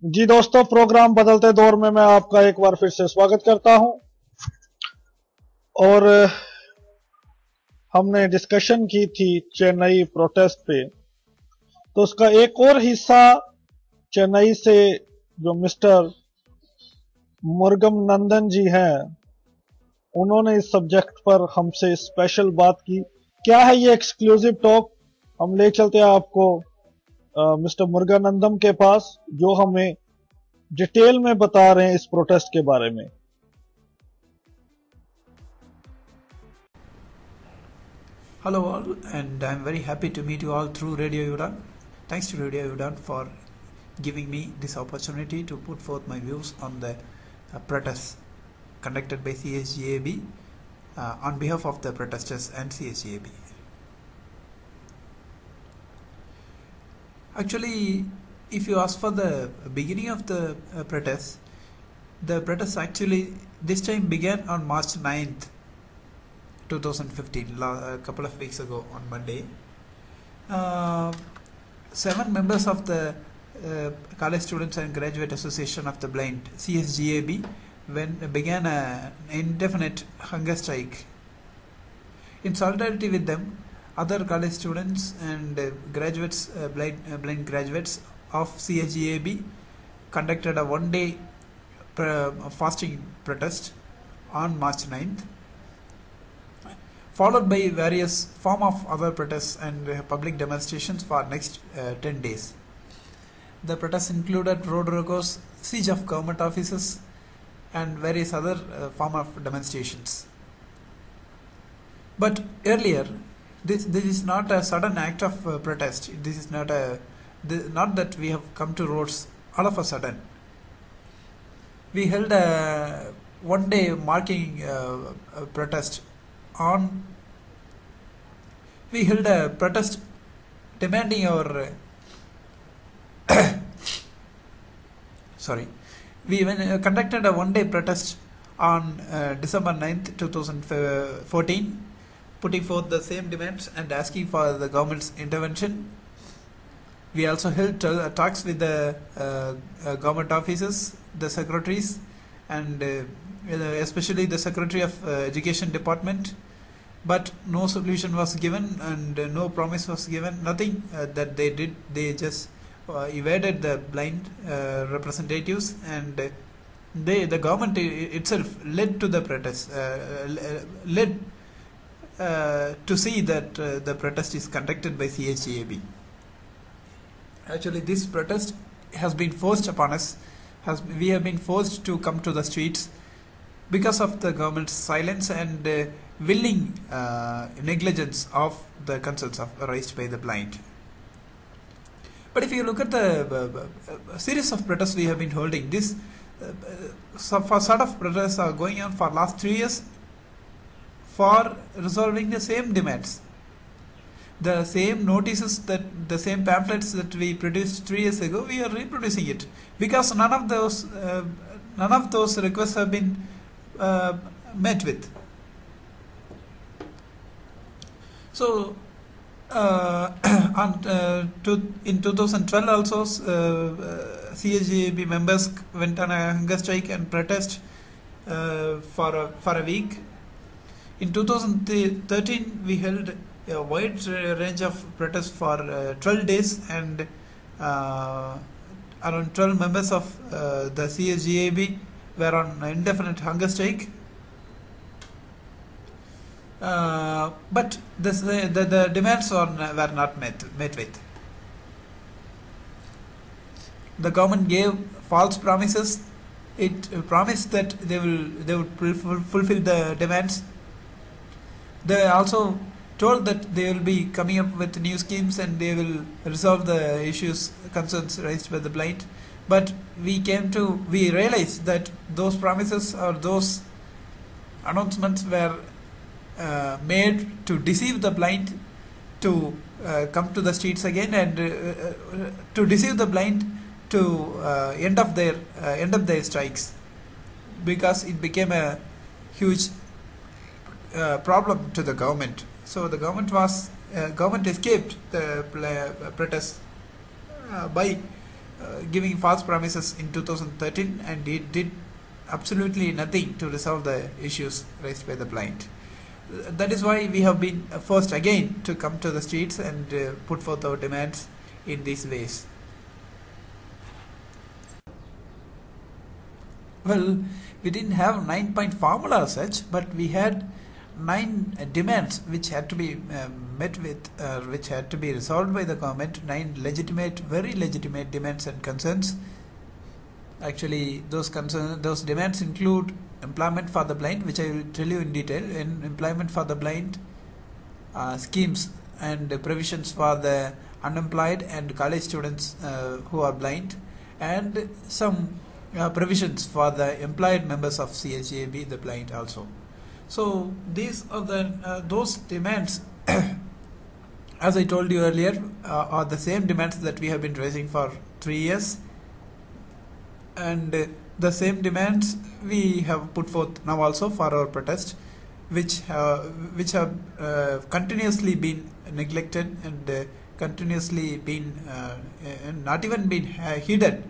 जी दोस्तों, प्रोग्राम बदलते दौर में मैं आपका एक बार फिर से स्वागत करता हूं। और हमने डिस्कशन की थी चेन्नई प्रोटेस्ट पे, तो उसका एक और हिस्सा चेन्नई से जो मिस्टर मुरुगम नंदन जी हैं, उन्होंने इस सब्जेक्ट पर हमसे स्पेशल बात की। क्या है ये एक्सक्लूसिव टॉक? हम ले चलते हैं आपको मिस्टर मुरुगनंदम के पास, जो हमें डिटेल में बता रहे हैं इस प्रोटेस्ट के बारे में। Hello all, and I'm very happy to meet you all through Radio Udaan. Thanks to Radio Udaan for giving me this opportunity to put forth my views on the protest conducted by CSGAB on behalf of the protesters and CSGAB. Actually, if you ask for the beginning of the protest actually this time began on March 9th, 2015, a couple of weeks ago on Monday. 7 members of the College Students and Graduate Association of the Blind, CSGAB, began an indefinite hunger strike. In solidarity with them, other college students and graduates, blind graduates of CSGAB conducted a one-day fasting protest on March 9th, followed by various form of other protests and public demonstrations for next 10 days. The protests included road rockos, siege of government offices, and various other form of demonstrations. But earlier, this is not a sudden act of protest. This is not that we have come to roads all of a sudden. We held a one-day marking protest on. We held a protest demanding our we conducted a one-day protest on December 9th, 2014, putting forth the same demands and asking for the government's intervention. We also held talks with the government offices, the secretaries, and especially the Secretary of Education Department, but no solution was given and no promise was given, nothing that they did. They just evaded the blind representatives, and the government itself led to the protest, led to see that the protest is conducted by CHGAB. Actually, this protest has been forced upon us. We have been forced to come to the streets because of the government's silence and willing negligence of the concerns raised by the blind. But if you look at the series of protests we have been holding, this sort of protests are going on for last 3 years for resolving the same demands. The same notices, that the same pamphlets that we produced 3 years ago, we are reproducing it, because none of those requests have been met with. So in 2012 also CSGAB members went on a hunger strike and protest for a week. In 2013 we held a wide range of protests for 12 days, and around 12 members of the CSGAB were on indefinite hunger strike. But the demands were not met with. The government gave false promises. It promised that they would fulfill the demands. They also told that they will be coming up with new schemes and they will resolve the concerns raised by the blind. But we realized that those promises or those announcements were made to deceive the blind to come to the streets again, and to deceive the blind to end up their strikes, because it became a huge problem to the government. So the government escaped the protest by giving false promises in 2013, and it did absolutely nothing to resolve the issues raised by the blind. That is why we have been forced again to come to the streets and put forth our demands in these ways. Well, we didn't have 9-point formula as such, but we had 9 demands which had to be met with, which had to be resolved by the government. 9 legitimate, very legitimate demands and concerns. Actually, those demands include employment for the blind, which I will tell you in detail. In employment for the blind, schemes and provisions for the unemployed and college students who are blind, and some provisions for the employed members of CHAB, the blind also. So these are the those demands, as I told you earlier, are the same demands that we have been raising for 3 years, and the same demands we have put forth now also for our protest, which have continuously been neglected and continuously been not even been heeded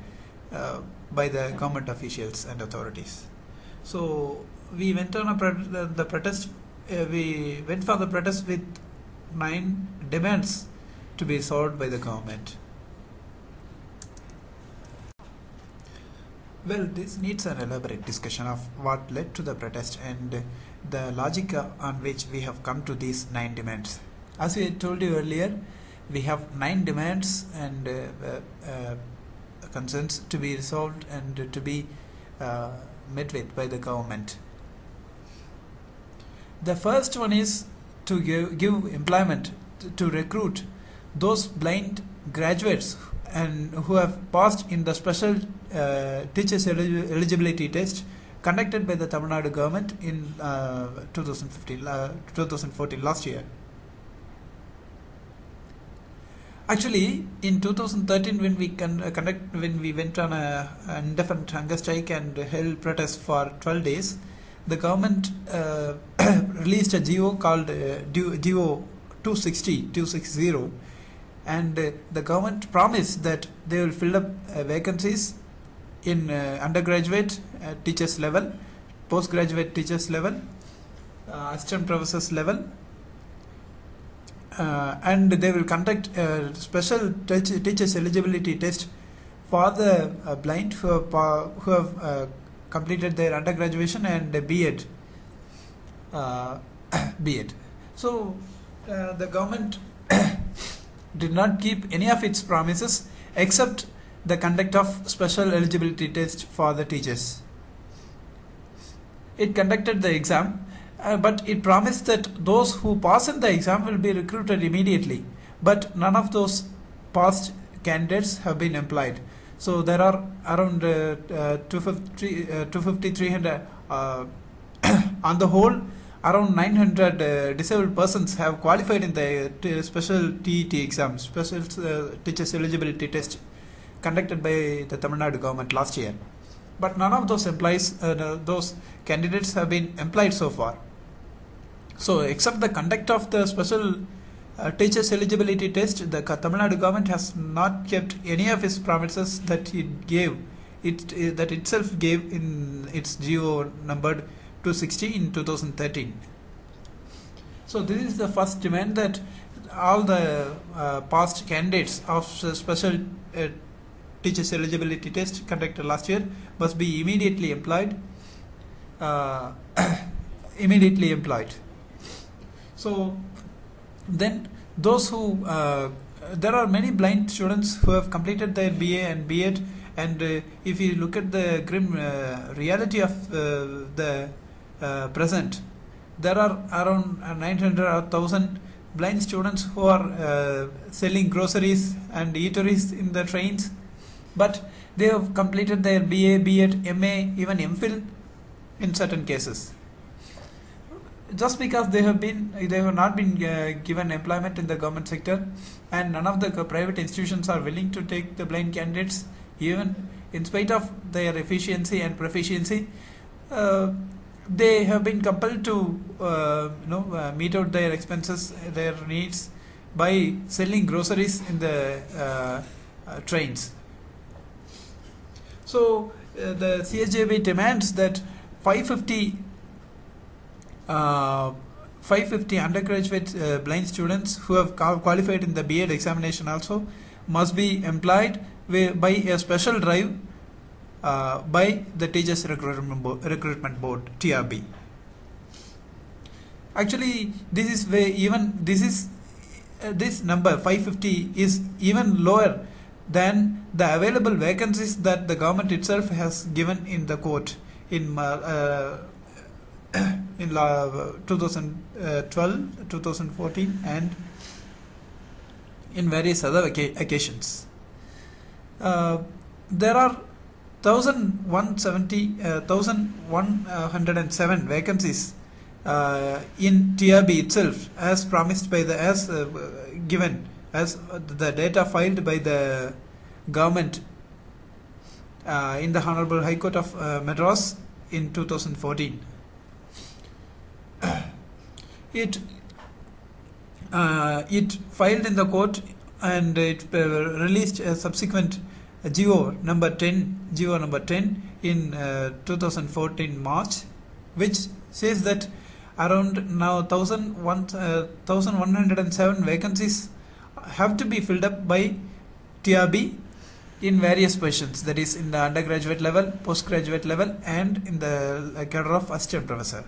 by the government officials and authorities. So we went on the protest. We went for the protest with 9 demands to be solved by the government. Well, this needs an elaborate discussion of what led to the protest and the logic on which we have come to these 9 demands. As we told you earlier, we have 9 demands and concerns to be resolved and to be met with by the government. The first one is to give employment, to recruit those blind graduates and who have passed in the special teachers eligibility test conducted by the Tamil Nadu government in 2014, last year. Actually, in 2013, when we went on an indefinite hunger strike and held protest for 12 days, the government released a GO called GO 260, and the government promised that they will fill up vacancies in undergraduate teachers level, postgraduate teachers level, assistant professors level, and they will conduct a special teachers eligibility test for the blind who have completed their undergraduation and B.Ed. So the government did not keep any of its promises except the conduct of special eligibility test for the teachers. It conducted the exam, but it promised that those who pass in the exam will be recruited immediately, but none of those passed candidates have been employed. So there are around 300 on the whole. Around 900 disabled persons have qualified in the special TET exam, special teachers eligibility test conducted by the Tamil Nadu government last year. But none of those those candidates have been employed so far. So except the conduct of the special teachers eligibility test, the Tamil Nadu government has not kept any of its promises that it gave, that itself gave in its GO numbered 260 in 2013. So this is the first demand, that all the past candidates of special teachers eligibility test conducted last year must be immediately employed. So then those who there are many blind students who have completed their BA and B.Ed, and if you look at the grim reality of the present, there are around 900 or 1000 blind students who are selling groceries and eateries in the trains, but they have completed their BA, B.Ed, MA, even MPhil in certain cases. Just because they have not been given employment in the government sector, and none of the private institutions are willing to take the blind candidates, even in spite of their efficiency and proficiency. They have been compelled to meet out their expenses, their needs, by selling groceries in the trains. So the CSJB demands that 550 undergraduate blind students who have qualified in the B.Ed examination also must be employed by a special drive by the Teachers Recruitment Board, TRB. Actually, this is where even this number 550 is even lower than the available vacancies that the government itself has given in the court in 2012, 2014 and in various other occasions. There are 1,107 vacancies in TRB itself, as promised by given as the data filed by the government in the Honorable High Court of Madras in 2014. It filed in the court and it released a subsequent GO number 10 in 2014 March, which says that around now 1,107 vacancies have to be filled up by TRB in various positions, that is in the undergraduate level, postgraduate level and in the cadre of assistant professor.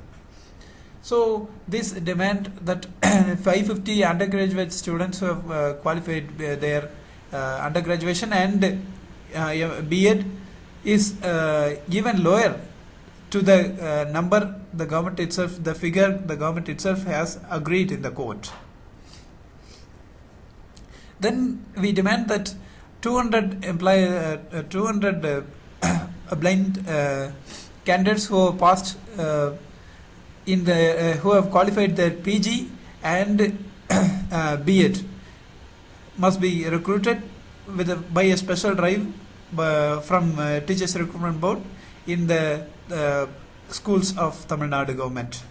So this demand that 550 undergraduate students who have qualified their undergraduation and B.Ed is even lower to the number the government itself, the figure the government itself has agreed in the court. Then we demand that 200 blind candidates who have passed who have qualified their PG and B.Ed must be recruited by a special drive from Teachers Recruitment Board in the schools of Tamil Nadu government.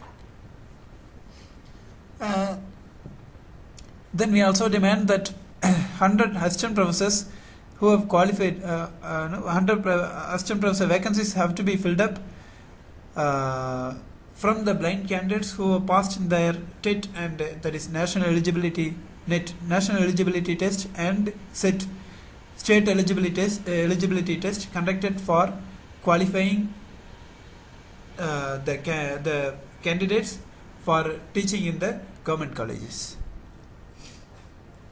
Then we also demand that 100 assistant professors who have qualified, 100 assistant professor vacancies have to be filled up from the blind candidates who have passed in their TET and that is National Eligibility Test and SET, State Eligibility Test conducted for qualifying the candidates for teaching in the government colleges.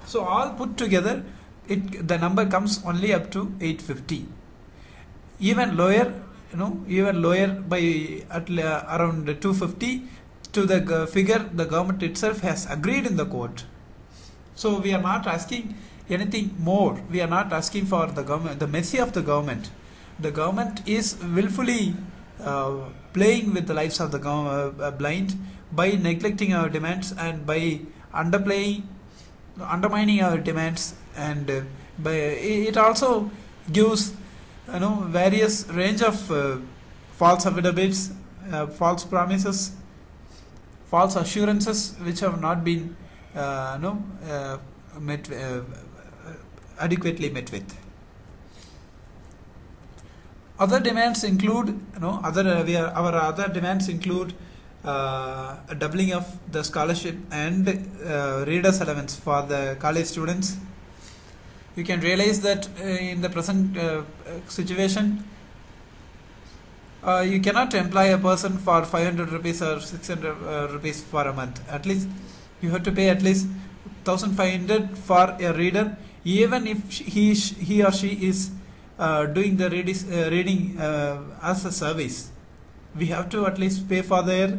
So all put together, the number comes only up to 850. Even lower by around 250 to the figure the government itself has agreed in the court. So we are not asking anything more. We are not asking for the government, the mercy of the government. The government is willfully playing with the lives of the blind by neglecting our demands and by undermining our demands, and by it also gives various range of false affidavits, false promises, false assurances which have not been adequately met with. Other demands include our other demands include a doubling of the scholarship and readers allowance for the college students. You can realize that in the present situation, you cannot employ a person for 500 rupees or 600 rupees for a month. At least you have to pay at least 1,500 for a reader, even if he or she is doing the reading as a service. We have to at least pay for their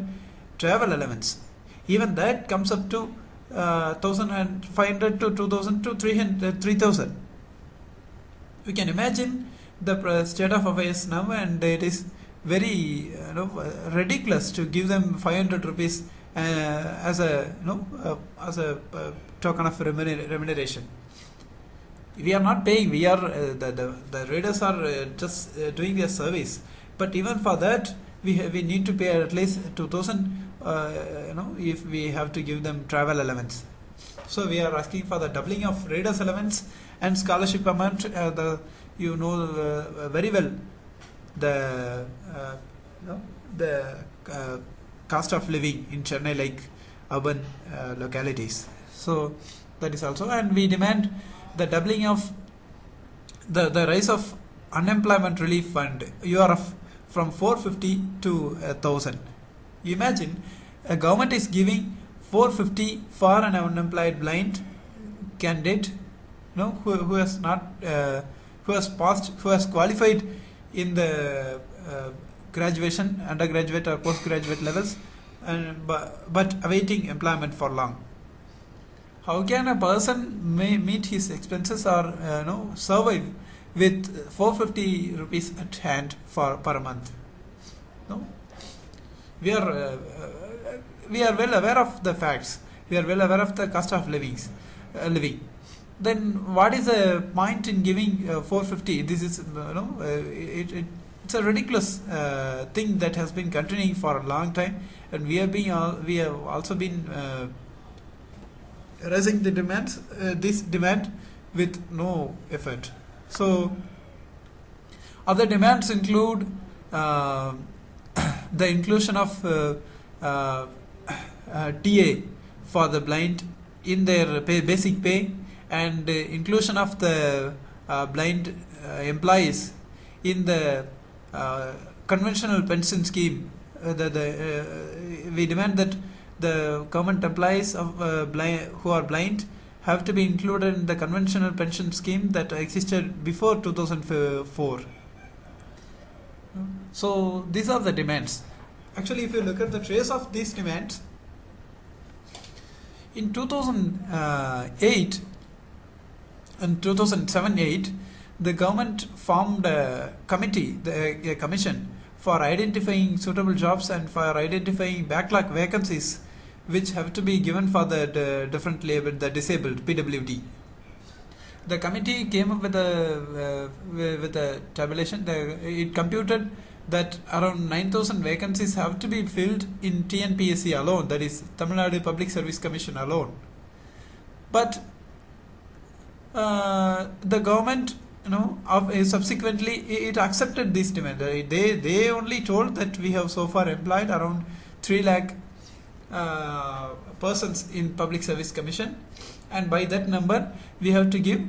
travel allowance. Even that comes up to 1,500 to 2,000 to 3,000. We can imagine the state of affairs now, and it is very ridiculous to give them 500 rupees as a token of remuneration. We are not paying. We are the readers are just doing their service. But even for that, we need to pay at least 2,000. If we have to give them travel allowance. So we are asking for the doubling of readers allowance and scholarship amount. you know very well the the cost of living in Chennai, like urban localities. So that is also, and we demand the doubling of the rise of unemployment relief fund, URF, from 450 to 1,000. You imagine a government is giving 450 for an unemployed blind candidate, who has not who has passed, who has qualified in the graduation, undergraduate or postgraduate levels, and but awaiting employment for long. How can a person meet his expenses or survive with 450 rupees at hand per month? No, we are well aware of the facts. We are well aware of the cost of living. Then what is the point in giving 450? This is it's a ridiculous thing that has been continuing for a long time, and we have also been raising the demands, this demand with no effort. So other demands include the inclusion of TA for the blind in their basic pay, and inclusion of the blind employees in the conventional pension scheme. We demand that the government employees of who are blind have to be included in the conventional pension scheme that existed before 2004. So these are the demands. Actually, if you look at the trace of these demands, in 2008 and 2007-8, the government formed a committee, a commission, for identifying suitable jobs and for identifying backlog vacancies which have to be given for the different label, the disabled, PWD. The committee came up with a tabulation. It computed that around 9,000 vacancies have to be filled in TNPSC alone, that is Tamil Nadu Public Service Commission alone. But the government, subsequently it accepted this demand. They only told that we have so far employed around 3 lakh persons in Public Service Commission, and by that number we have to give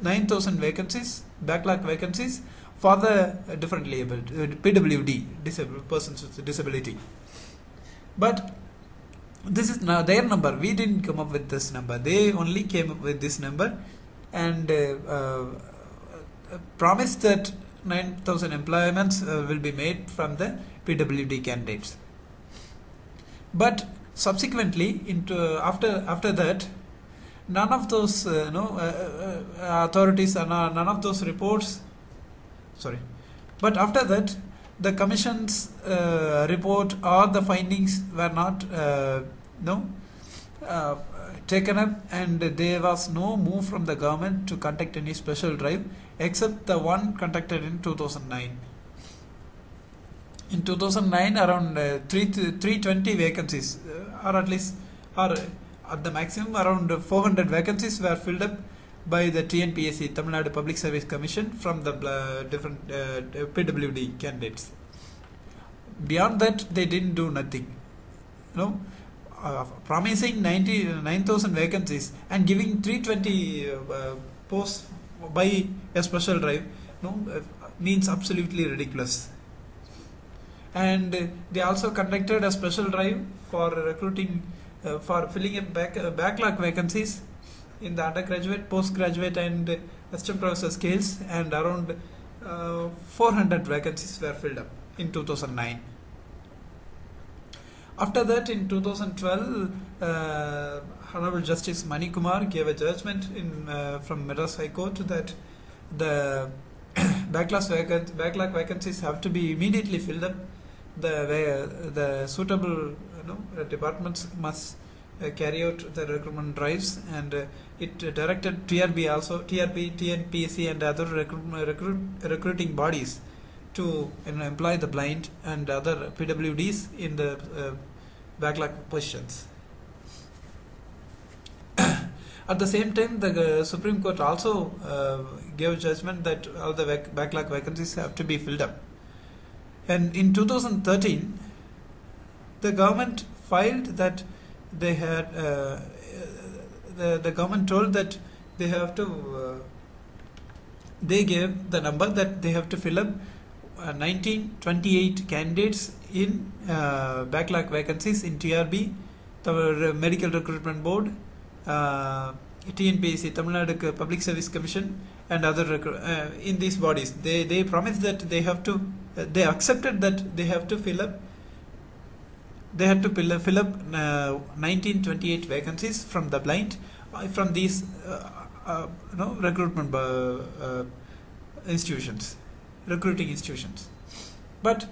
9,000 vacancies, backlog vacancies, for the different labeled PWD, disabled persons with disability. But this is now their number. We didn't come up with this number. They only came up with this number, and promised that 9,000 employments will be made from the PWD candidates. But subsequently, after that, none of those authorities, none of those reports. But after that, the commission's report or the findings were not taken up, and there was no move from the government to conduct any special drive except the one conducted in 2009. In 2009, around 320 vacancies, or at the maximum around 400 vacancies were filled up by the TNPSC, Tamil Nadu Public Service Commission, from the different PWD candidates. Beyond that, they didn't do nothing. Promising 9,000 vacancies and giving 320 posts by a special drive, means absolutely ridiculous. And they also conducted a special drive for recruiting, for filling up backlog vacancies in the undergraduate, postgraduate and assistant professor scales, and around 400 vacancies were filled up in 2009. After that, in 2012, Honorable Justice Mani Kumar gave a judgment from Madras High Court that the backlog vacancies have to be immediately filled up. The suitable departments must carry out the recruitment drives, and it directed TRP, TNPSC and other recruiting bodies to employ the blind and other PWDs in the backlog positions. At the same time, the Supreme Court also gave judgment that all the backlog vacancies have to be filled up. And in 2013, the government filed that they had the government told that they have to they gave the number that they have to fill up 1928 candidates in backlog vacancies in TRB, the Medical Recruitment Board, TNPSC, Tamil Nadu Public Service Commission, and other in these bodies. They promised that they have to they accepted that they have to fill up. They had to fill up 1928 vacancies from the blind from these recruitment institutions, recruiting institutions. But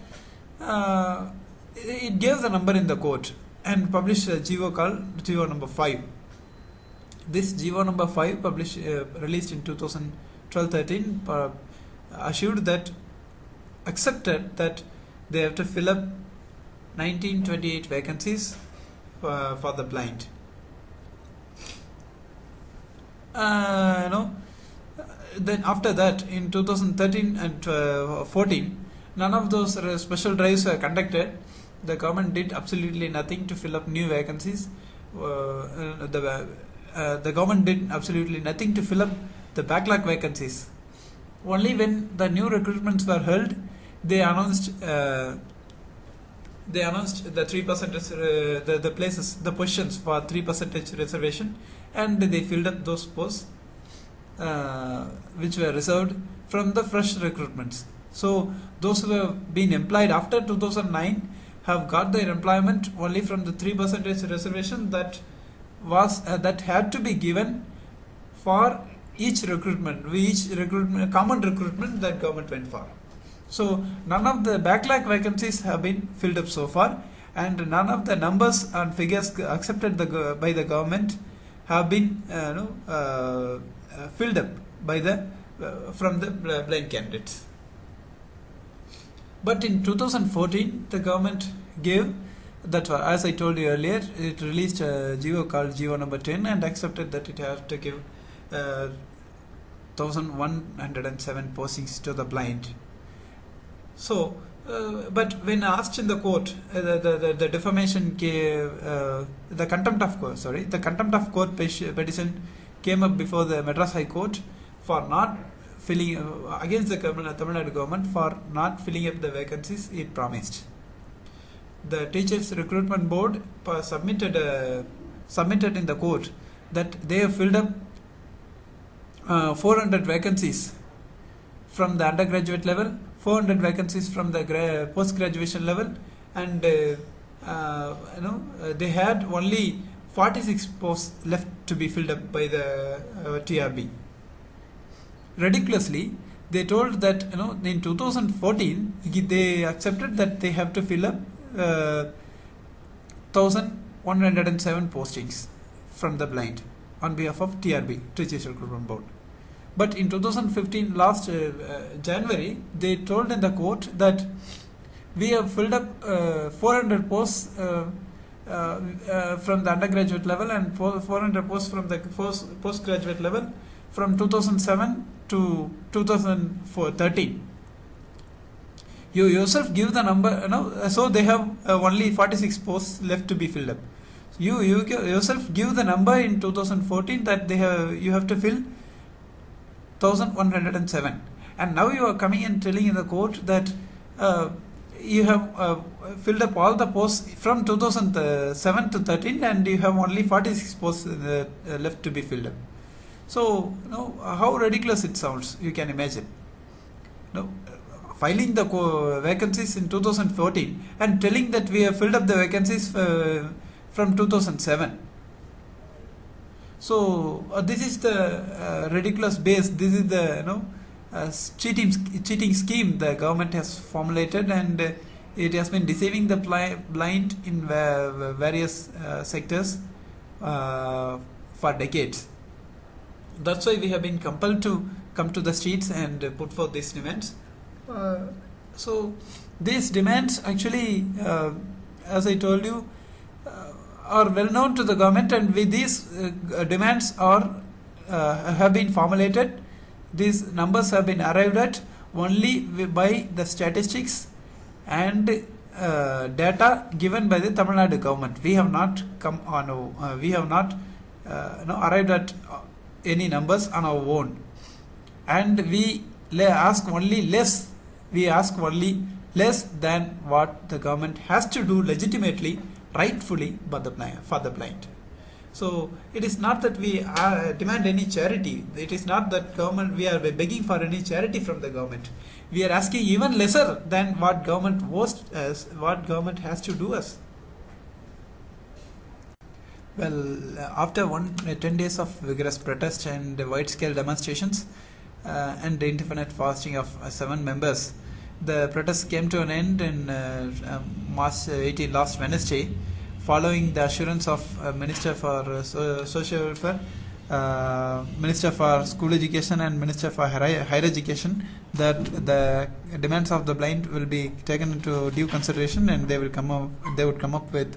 it gave the number in the court and published a GO called GO number 5. This GO number 5 published released in 2012-13 assured that accepted that they have to fill up 1928 vacancies for the blind. Then after that, in 2013 and 14, none of those special drives were conducted. The government did absolutely nothing to fill up new vacancies. The government did absolutely nothing to fill up the backlog vacancies. Only when the new recruitments were held, they announced the 3% the places, the positions for 3% reservation, and they filled up those posts which were reserved from the fresh recruitments. So those who have been employed after 2009 have got their employment only from the 3% reservation that was that had to be given for each recruitment, common recruitment that government went for. So none of the backlog vacancies have been filled up so far, and none of the numbers and figures accepted by the government have been filled up by from the blind candidates. But in 2014, the government gave that, as I told you earlier, it released a GO called GO number 10 and accepted that it has to give 1,107 postings to the blind. So, but when asked in the court, the defamation, the contempt of court, the contempt of court petition came up before the Madras High Court for not filling against the Tamil Nadu government for not filling up the vacancies it promised. The Teachers Recruitment Board submitted in the court that they have filled up 400 vacancies from the undergraduate level, 400 vacancies from the post-graduation level, and they had only 46 posts left to be filled up by the TRB. Ridiculously, they told that in 2014 they accepted that they have to fill up 1,107 postings from the blind on behalf of TRB, Teachers Recruitment Board. But in 2015, last January, they told in the court that we have filled up 400 posts from the undergraduate level and 400 posts from the postgraduate level from 2007 to 2013. You yourself give the number, so they have only 46 posts left to be filled up. You yourself give the number in 2014 that you have to fill 1,107, and now you are coming and telling in the court that you have filled up all the posts from 2007 to 13 and you have only 46 posts left to be filled up. So how ridiculous it sounds, you can imagine. Filing the vacancies in 2014 and telling that we have filled up the vacancies from 2007. So this is the ridiculous base. This is the cheating scheme the government has formulated, and it has been deceiving the blind in various sectors for decades. That's why we have been compelled to come to the streets and put forth these demands. So these demands actually, as I told you, are well known to the government, and with these demands are have been formulated. These numbers have been arrived at only by the statistics and data given by the Tamil Nadu government. We have not come on. We have not arrived at any numbers on our own, and we ask only less. We ask only less than what the government has to do legitimately, rightfully, for the blind. So it is not that we demand any charity. It is not that we are begging for any charity from the government. We are asking even lesser than what government has to do us. Well, after 10 days of vigorous protest and wide-scale demonstrations and the indefinite fasting of 7 members, the protest came to an end in March 18, last Wednesday, following the assurance of Minister for Social Welfare, Minister for School Education and Minister for Higher Education that the demands of the blind will be taken into due consideration, and they would come up with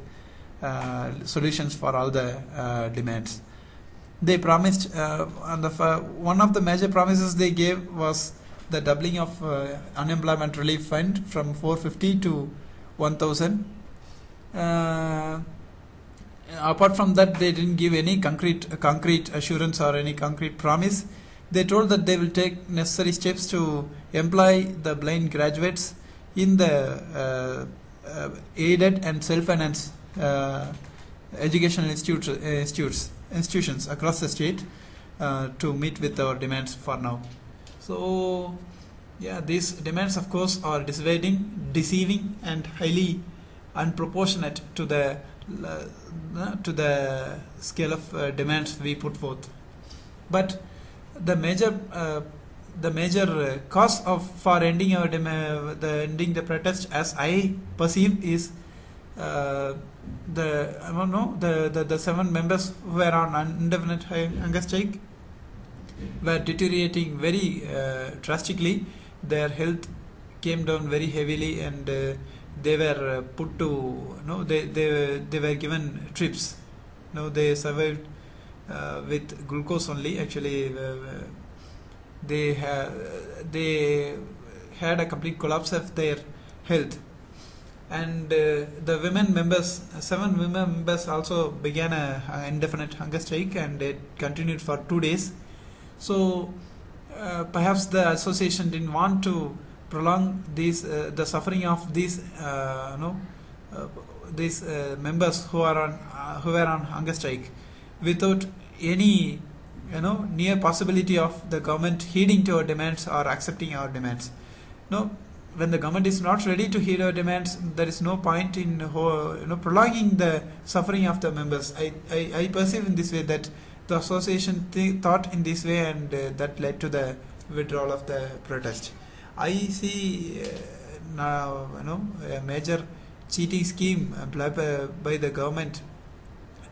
solutions for all the demands. They promised one of the major promises they gave was the doubling of unemployment relief fund from 450 to 1000. Apart from that, they didn't give any concrete assurance or any concrete promise. They told that they will take necessary steps to employ the blind graduates in the aided and self-financed educational institutions across the state to meet with our demands for now. So, yeah, these demands, of course, are deceiving, and highly unproportionate to the scale of demands we put forth. But the major cause for ending the protest, as I perceive, is the 7 members who were on indefinite hunger strike were deteriorating very drastically. Their health came down very heavily, and they were put to they were given trips. They survived with glucose only. Actually, they had a complete collapse of their health. And the 7 women members also began an indefinite hunger strike, and it continued for 2 days. So perhaps the association didn't want to prolong the suffering of these members who were on hunger strike without any near possibility of the government heeding to our demands or accepting our demands. When the government is not ready to heed our demands, there is no point in prolonging the suffering of the members. I perceive in this way that the association thought in this way, and that led to the withdrawal of the protest. I see now a major cheating scheme applied by the government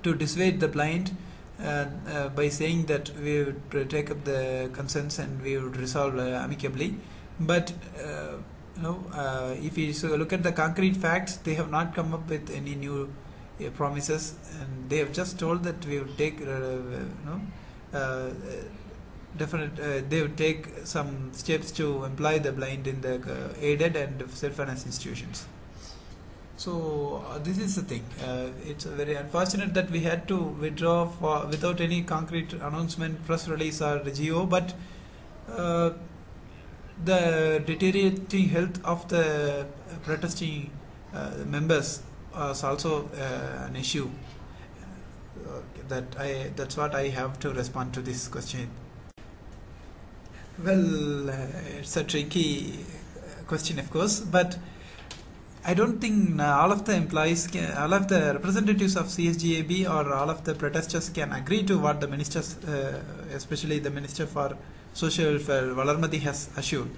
to dissuade the blind by saying that we would take up the concerns and we would resolve amicably. But if you look at the concrete facts, they have not come up with any new promises, and they have just told that we would take they would take some steps to employ the blind in the aided and self-financed institutions. So this is the thing. It's very unfortunate that we had to withdraw without any concrete announcement, press release or GO, but the deteriorating health of the protesting members was also an issue. That's what I have to respond to this question. Well, it's a tricky question, of course, but I don't think all of the all of the representatives of CSGAB or all of the protesters can agree to what the ministers, especially the Minister for Social Welfare, Valarmati, has assured.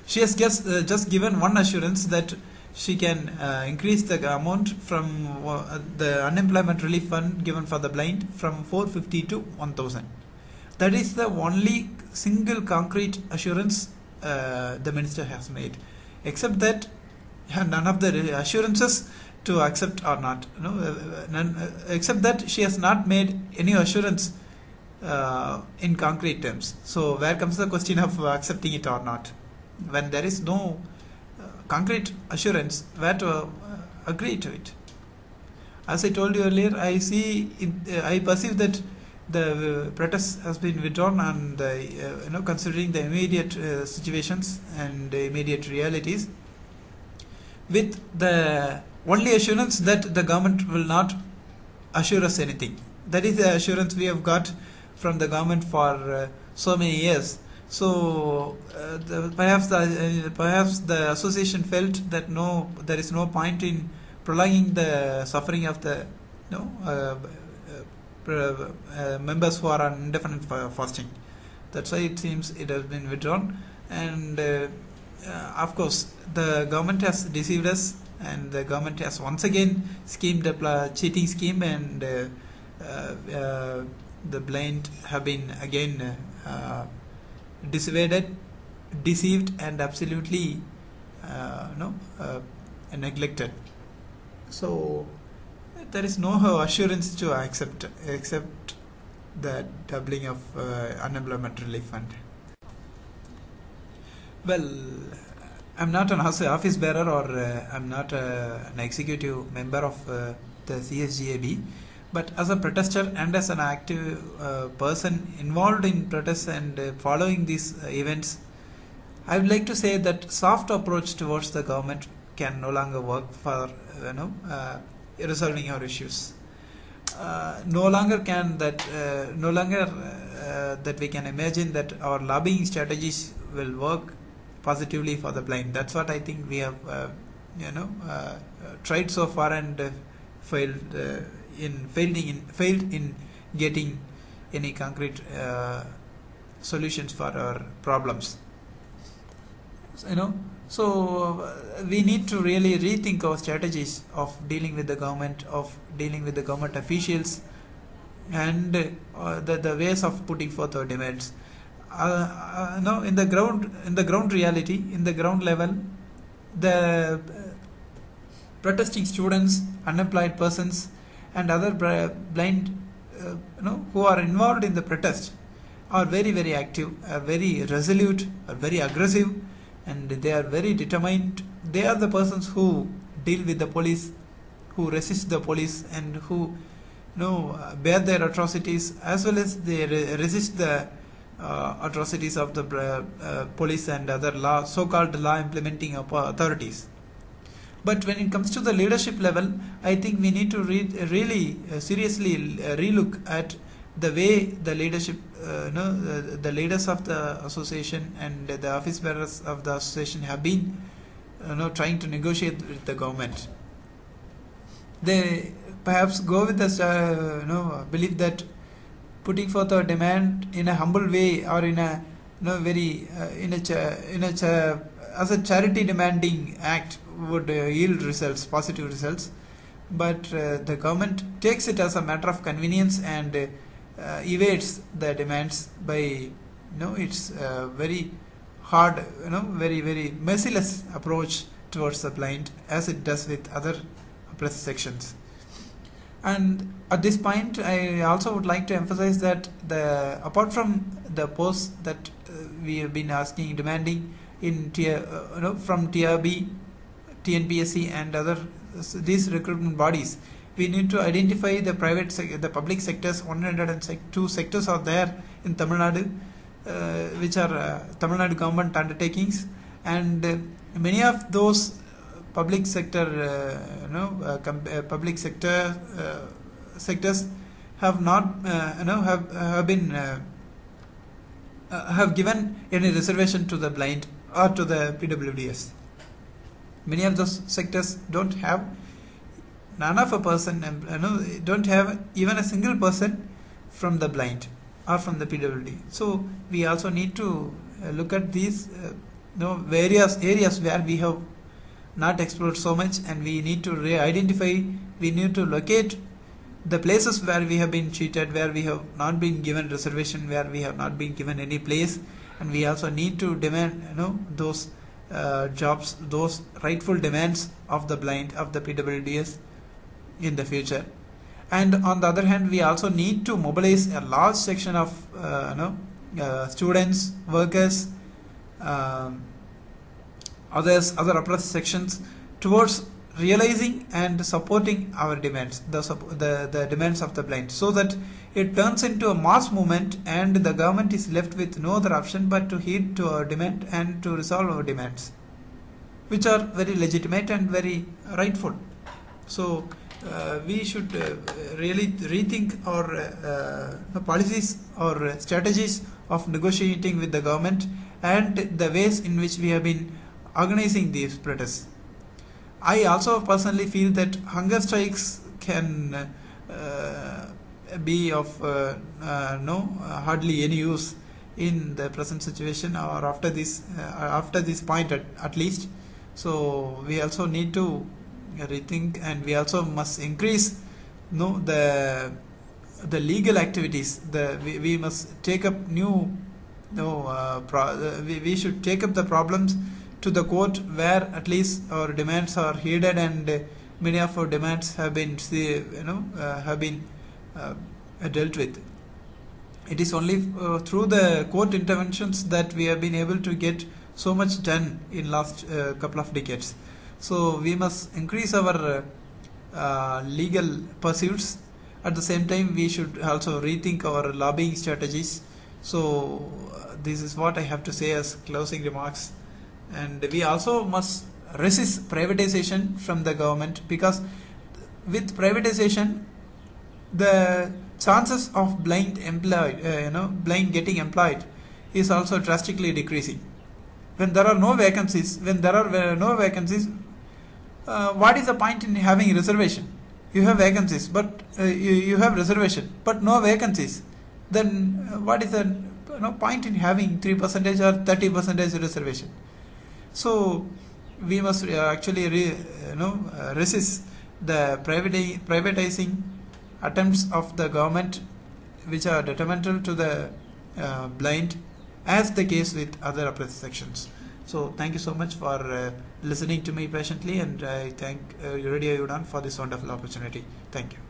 She has just given one assurance that she can increase the amount from the unemployment relief fund given for the blind from 450 to 1000. That is the only single concrete assurance the minister has made. Except that, none of the assurances to accept or not. Except that she has not made any assurance in concrete terms. So where comes the question of accepting it or not? When there is no concrete assurance, where to agree to it? As I told you earlier, I perceive that the protest has been withdrawn, and considering the immediate situations and the immediate realities, with the only assurance that the government will not assure us anything. That is the assurance we have got from the government for so many years. So perhaps the association felt that there is no point in prolonging the suffering of the members who are on indefinite fasting. That's why it seems it has been withdrawn. And of course, the government has deceived us, and the government has once again schemed a cheating scheme, and the blind have been again dissuaded, deceived, and absolutely neglected. So there is no assurance to accept except the doubling of unemployment relief fund. Well, I'm not an office bearer, or I'm not an executive member of the CSGAB, but as a protester and as an active person involved in protests and following these events, I would like to say that soft approach towards the government can no longer work for resolving our issues. No longer that we can imagine that our lobbying strategies will work positively for the blind. That's what I think we have tried so far, and failed in getting any concrete solutions for our problems. So we need to really rethink our strategies of dealing with the government, of dealing with the government officials, and the ways of putting forth our demands. In the ground reality, in the ground level, the protesting students, unemployed persons, and other blind, who are involved in the protest, are very, very active, are very resolute, are very aggressive, and they are very determined. They are the persons who deal with the police, who resist the police, and who bear their atrocities, as well as they resist the atrocities of the police and other so-called law implementing authorities. But when it comes to the leadership level, I think we need to really seriously relook at the way the leadership, the leaders of the association and the office bearers of the association have been, trying to negotiate with the government. They perhaps go with the belief that putting forth a demand in a humble way, or in a as a charity demanding act, would yield results, positive results. But the government takes it as a matter of convenience and evades the demands by its very hard, very, very merciless approach towards the blind, as it does with other oppressed sections. And at this point, I also would like to emphasize that apart from the posts that we have been demanding in from TRB, TNPSC, and other these recruitment bodies, we need to identify the the public sectors. 102 sectors are there in Tamil Nadu, which are Tamil Nadu government undertakings, and many of those public sector sectors have not have given any reservation to the blind or to the PWDs. Many of those sectors don't have don't have even a single person from the blind or from the PWD. So we also need to look at these various areas where we have not explored so much, and we need to identify, we need to locate the places where we have been cheated, where we have not been given reservation, where we have not been given any place, and we also need to demand those jobs, those rightful demands of the blind, of the PWDs in the future. And on the other hand, we also need to mobilize a large section of students, workers, other oppressed sections towards realizing and supporting our demands, the demands of the blind, so that it turns into a mass movement and the government is left with no other option but to heed to our demand and to resolve our demands, which are very legitimate and very rightful. So we should really rethink our policies or strategies of negotiating with the government and the ways in which we have been organizing these protests. I also personally feel that hunger strikes can be of hardly any use in the present situation, or after this point at least. So we also need to rethink, and we also must increase the legal activities. We must take up we should take up the problems to the court, where at least our demands are heeded, and many of our demands have been dealt with. It is only through the court interventions that we have been able to get so much done in last couple of decades. So we must increase our legal pursuits. At the same time, we should also rethink our lobbying strategies. So this is what I have to say as closing remarks. And we also must resist privatization from the government, because with privatization, the chances of blind getting employed is also drastically decreasing. When there are no vacancies, what is the point in having reservation? You have vacancies, but you have reservation, but no vacancies. Then what is the point in having 3% or 30% reservation? So we must actually resist the privatizing attempts of the government, which are detrimental to the blind, as the case with other oppressed sections. So thank you so much for listening to me patiently, and I thank Radio Udaan for this wonderful opportunity. Thank you.